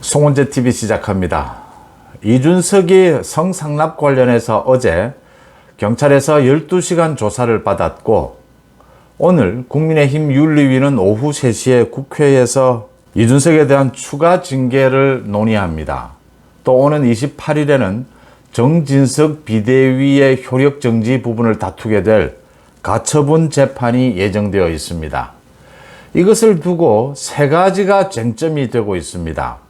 송원재 TV 시작합니다. 이준석이 성상납 관련해서 어제 경찰에서 12시간 조사를 받았고, 오늘 국민의힘 윤리위는 오후 3시에 국회에서 이준석에 대한 추가 징계를 논의합니다. 또 오는 28일에는 정진석 비대위의 효력 정지 부분을 다투게 될 가처분 재판이 예정되어 있습니다. 이것을 두고 세 가지가 쟁점이 되고 있습니다.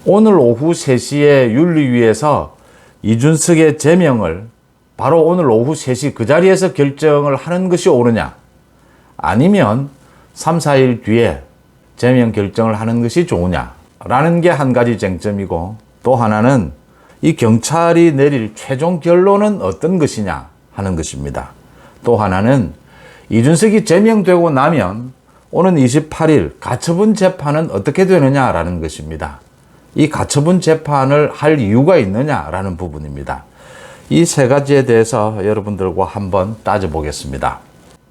오늘 오후 3시에 윤리위에서 이준석의 제명을 바로 오늘 오후 3시 그 자리에서 결정을 하는 것이 옳으냐, 아니면 3, 4일 뒤에 제명 결정을 하는 것이 좋으냐 라는 게 한 가지 쟁점이고, 또 하나는 이 경찰이 내릴 최종 결론은 어떤 것이냐 하는 것입니다. 또 하나는 이준석이 제명되고 나면 오는 28일 가처분 재판은 어떻게 되느냐라는 것입니다. 이 가처분 재판을 할 이유가 있느냐라는 부분입니다. 이 세 가지에 대해서 여러분들과 한번 따져보겠습니다.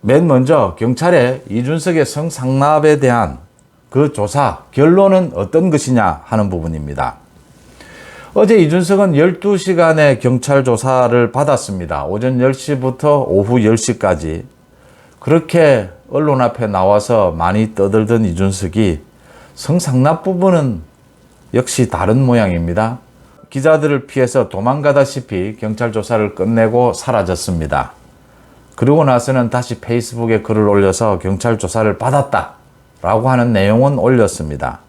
맨 먼저 경찰의 이준석의 성상납에 대한 그 조사 결론은 어떤 것이냐 하는 부분입니다. 어제 이준석은 12시간의 경찰 조사를 받았습니다. 오전 10시부터 오후 10시까지 그렇게 언론 앞에 나와서 많이 떠들던 이준석이 성상납 부분은 역시 다른 모양입니다. 기자들을 피해서 도망가다시피 경찰 조사를 끝내고 사라졌습니다. 그리고 나서는 다시 페이스북에 글을 올려서 경찰 조사를 받았다라고 하는 내용은 올렸습니다.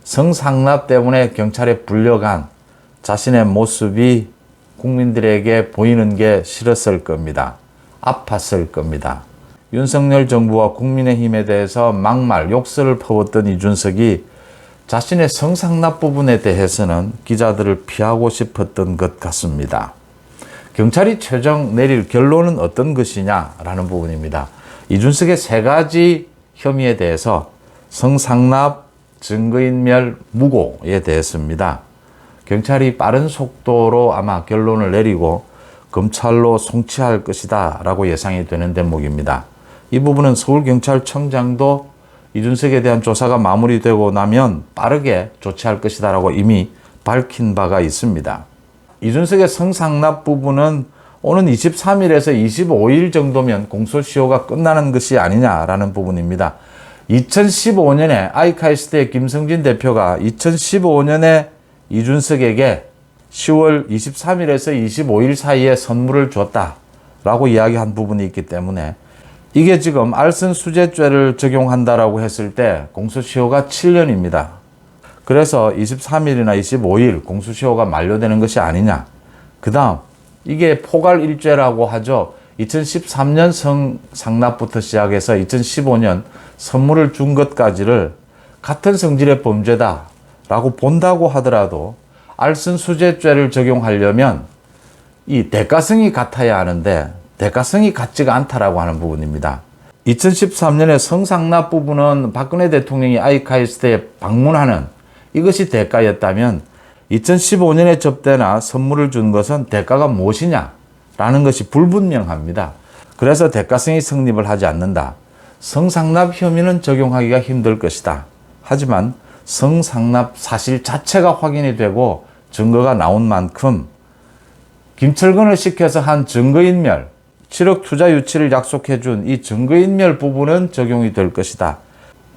성상납 때문에 경찰에 불려간 자신의 모습이 국민들에게 보이는 게 싫었을 겁니다. 아팠을 겁니다. 윤석열 정부와 국민의힘에 대해서 막말, 욕설을 퍼붓던 이준석이 자신의 성상납 부분에 대해서는 기자들을 피하고 싶었던 것 같습니다. 경찰이 최종 내릴 결론은 어떤 것이냐라는 부분입니다. 이준석의 세 가지 혐의에 대해서 성상납, 증거인멸, 무고에 대해서입니다. 경찰이 빠른 속도로 아마 결론을 내리고 검찰로 송치할 것이다 라고 예상이 되는 대목입니다. 이 부분은 서울경찰청장도 이준석에 대한 조사가 마무리되고 나면 빠르게 조치할 것이다 라고 이미 밝힌 바가 있습니다. 이준석의 성상납 부분은 오는 23일에서 25일 정도면 공소시효가 끝나는 것이 아니냐라는 부분입니다. 2015년에 아이카이스트의 김성진 대표가 2015년에 이준석에게 10월 23일에서 25일 사이에 선물을 줬다라고 이야기한 부분이 있기 때문에 이게 지금 알선수재죄를 적용한다라고 했을 때 공소시효가 7년입니다. 그래서 23일이나 25일 공소시효가 만료되는 것이 아니냐. 그 다음 이게 포괄일죄라고 하죠. 2013년 성상납부터 시작해서 2015년 선물을 준 것까지를 같은 성질의 범죄다라고 본다고 하더라도 알선수재죄를 적용하려면 이 대가성이 같아야 하는데 대가성이 같지가 않다라고 하는 부분입니다. 2013년에 성상납 부분은 박근혜 대통령이 아이카이스트에 방문하는 이것이 대가였다면 2015년에 접대나 선물을 준 것은 대가가 무엇이냐라는 것이 불분명합니다. 그래서 대가성이 성립을 하지 않는다. 성상납 혐의는 적용하기가 힘들 것이다. 하지만 성상납 사실 자체가 확인이 되고 증거가 나온 만큼 김철근을 시켜서 한 증거인멸, 7억 투자 유치를 약속해준 이 증거인멸 부분은 적용이 될 것이다.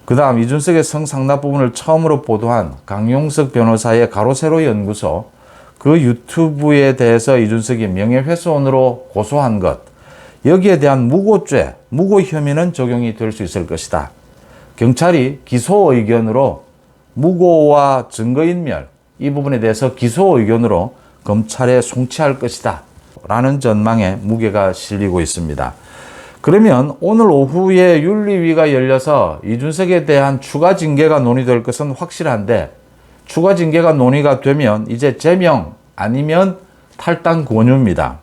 그 다음 이준석의 성상납 부분을 처음으로 보도한 강용석 변호사의 가로세로 연구소, 그 유튜브에 대해서 이준석이 명예훼손으로 고소한 것, 여기에 대한 무고죄, 무고 혐의는 적용이 될 수 있을 것이다. 경찰이 기소 의견으로 무고와 증거인멸 이 부분에 대해서 기소 의견으로 검찰에 송치할 것이다 라는 전망에 무게가 실리고 있습니다. 그러면 오늘 오후에 윤리위가 열려서 이준석에 대한 추가 징계가 논의될 것은 확실한데, 추가 징계가 논의가 되면 이제 제명 아니면 탈당 권유입니다.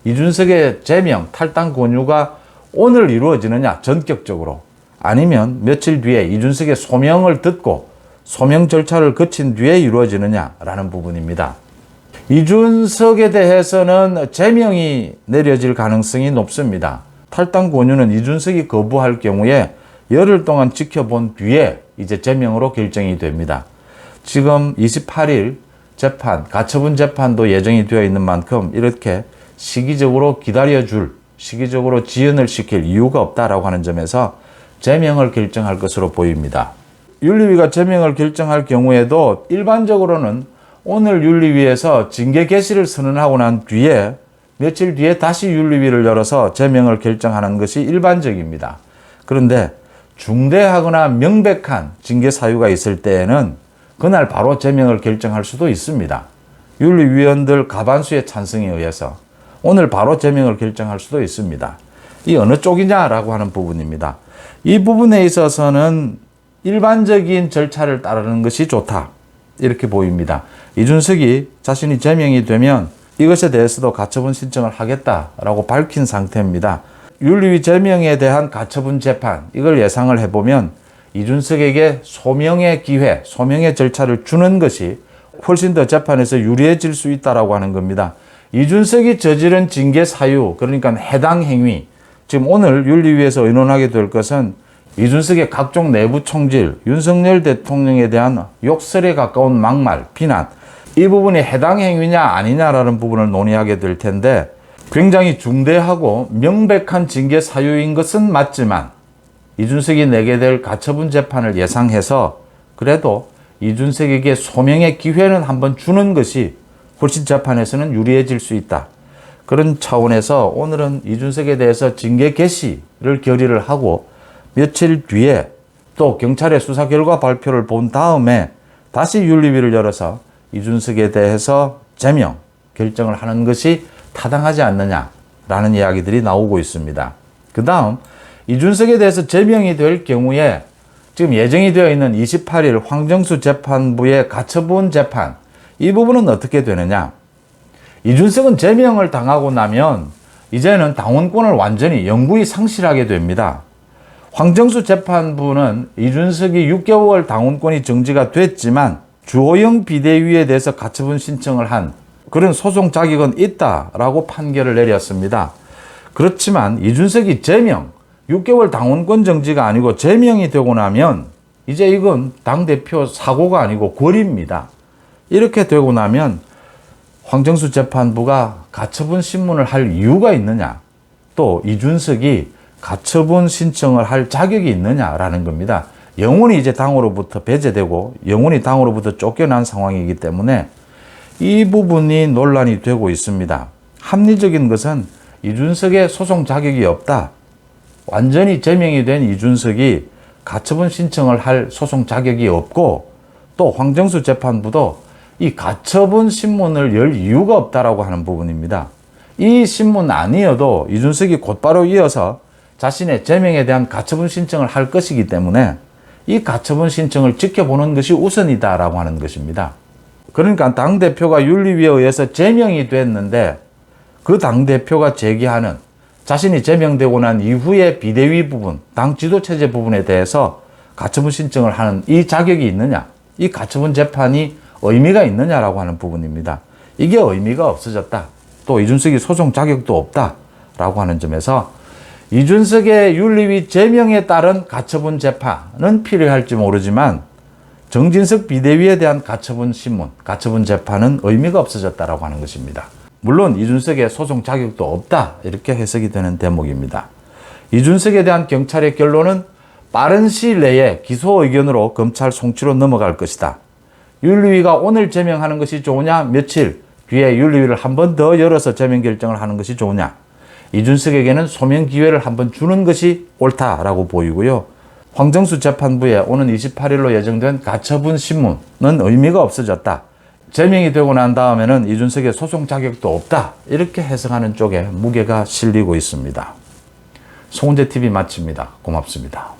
이준석의 제명, 탈당 권유가 오늘 이루어지느냐 전격적으로, 아니면 며칠 뒤에 이준석의 소명을 듣고 소명 절차를 거친 뒤에 이루어지느냐라는 부분입니다. 이준석에 대해서는 제명이 내려질 가능성이 높습니다. 탈당 권유는 이준석이 거부할 경우에 열흘 동안 지켜본 뒤에 이제 제명으로 결정이 됩니다. 지금 28일 재판, 가처분 재판도 예정이 되어 있는 만큼 이렇게 시기적으로 시기적으로 지연을 시킬 이유가 없다라고 하는 점에서 제명을 결정할 것으로 보입니다. 윤리위가 제명을 결정할 경우에도 일반적으로는 오늘 윤리위에서 징계 개시를 선언하고 난 뒤에 며칠 뒤에 다시 윤리위를 열어서 제명을 결정하는 것이 일반적입니다. 그런데 중대하거나 명백한 징계 사유가 있을 때에는 그날 바로 제명을 결정할 수도 있습니다. 윤리위원들 과반수의 찬성에 의해서 오늘 바로 제명을 결정할 수도 있습니다. 이 어느 쪽이냐라고 하는 부분입니다. 이 부분에 있어서는 일반적인 절차를 따르는 것이 좋다, 이렇게 보입니다. 이준석이 자신이 제명이 되면 이것에 대해서도 가처분 신청을 하겠다라고 밝힌 상태입니다. 윤리위 제명에 대한 가처분 재판, 이걸 예상을 해보면 이준석에게 소명의 기회, 소명의 절차를 주는 것이 훨씬 더 재판에서 유리해질 수 있다라고 하는 겁니다. 이준석이 저지른 징계 사유, 그러니까 해당 행위, 지금 오늘 윤리위에서 의논하게 될 것은 이준석의 각종 내부 총질, 윤석열 대통령에 대한 욕설에 가까운 막말, 비난, 이 부분이 해당 행위냐 아니냐라는 부분을 논의하게 될 텐데 굉장히 중대하고 명백한 징계 사유인 것은 맞지만 이준석이 내게 될 가처분 재판을 예상해서 그래도 이준석에게 소명의 기회는 한번 주는 것이 훨씬 재판에서는 유리해질 수 있다. 그런 차원에서 오늘은 이준석에 대해서 징계 개시를 결의를 하고 며칠 뒤에 또 경찰의 수사 결과 발표를 본 다음에 다시 윤리위를 열어서 이준석에 대해서 제명 결정을 하는 것이 타당하지 않느냐라는 이야기들이 나오고 있습니다. 그 다음 이준석에 대해서 제명이 될 경우에 지금 예정이 되어 있는 28일 황정수 재판부의 가처분 재판, 이 부분은 어떻게 되느냐. 이준석은 제명을 당하고 나면 이제는 당원권을 완전히 영구히 상실하게 됩니다. 황정수 재판부는 이준석이 6개월 당원권이 정지가 됐지만 주호영 비대위에 대해서 가처분 신청을 한 그런 소송 자격은 있다라고 판결을 내렸습니다. 그렇지만 이준석이 제명, 6개월 당원권 정지가 아니고 제명이 되고 나면 이제 이건 당대표 사고가 아니고 권리입니다. 이렇게 되고 나면 황정수 재판부가 가처분 신문을 할 이유가 있느냐, 또 이준석이 가처분 신청을 할 자격이 있느냐라는 겁니다. 영원히 이제 당으로부터 배제되고 영원히 당으로부터 쫓겨난 상황이기 때문에 이 부분이 논란이 되고 있습니다. 합리적인 것은 이준석의 소송 자격이 없다. 완전히 제명이 된 이준석이 가처분 신청을 할 소송 자격이 없고 또 황정수 재판부도 이 가처분 신문을 열 이유가 없다라고 하는 부분입니다. 이 신문 아니어도 이준석이 곧바로 이어서 자신의 제명에 대한 가처분 신청을 할 것이기 때문에 이 가처분 신청을 지켜보는 것이 우선이다라고 하는 것입니다. 그러니까 당대표가 윤리위에 의해서 제명이 됐는데 그 당대표가 제기하는 자신이 제명되고 난 이후에 비대위 부분, 당 지도체제 부분에 대해서 가처분 신청을 하는 이 자격이 있느냐, 이 가처분 재판이 의미가 있느냐라고 하는 부분입니다. 이게 의미가 없어졌다. 또 이준석이 소송 자격도 없다라고 하는 점에서 이준석의 윤리위 제명에 따른 가처분 재판은 필요할지 모르지만 정진석 비대위에 대한 가처분 신문, 가처분 재판은 의미가 없어졌다라고 하는 것입니다. 물론 이준석의 소송 자격도 없다, 이렇게 해석이 되는 대목입니다. 이준석에 대한 경찰의 결론은 빠른 시일 내에 기소 의견으로 검찰 송치로 넘어갈 것이다. 윤리위가 오늘 제명하는 것이 좋으냐, 며칠 뒤에 윤리위를 한 번 더 열어서 제명 결정을 하는 것이 좋으냐, 이준석에게는 소명 기회를 한번 주는 것이 옳다라고 보이고요. 황정수 재판부에 오는 28일로 예정된 가처분 신문은 의미가 없어졌다. 제명이 되고 난 다음에는 이준석의 소송 자격도 없다. 이렇게 해석하는 쪽에 무게가 실리고 있습니다. 송은재TV 마칩니다. 고맙습니다.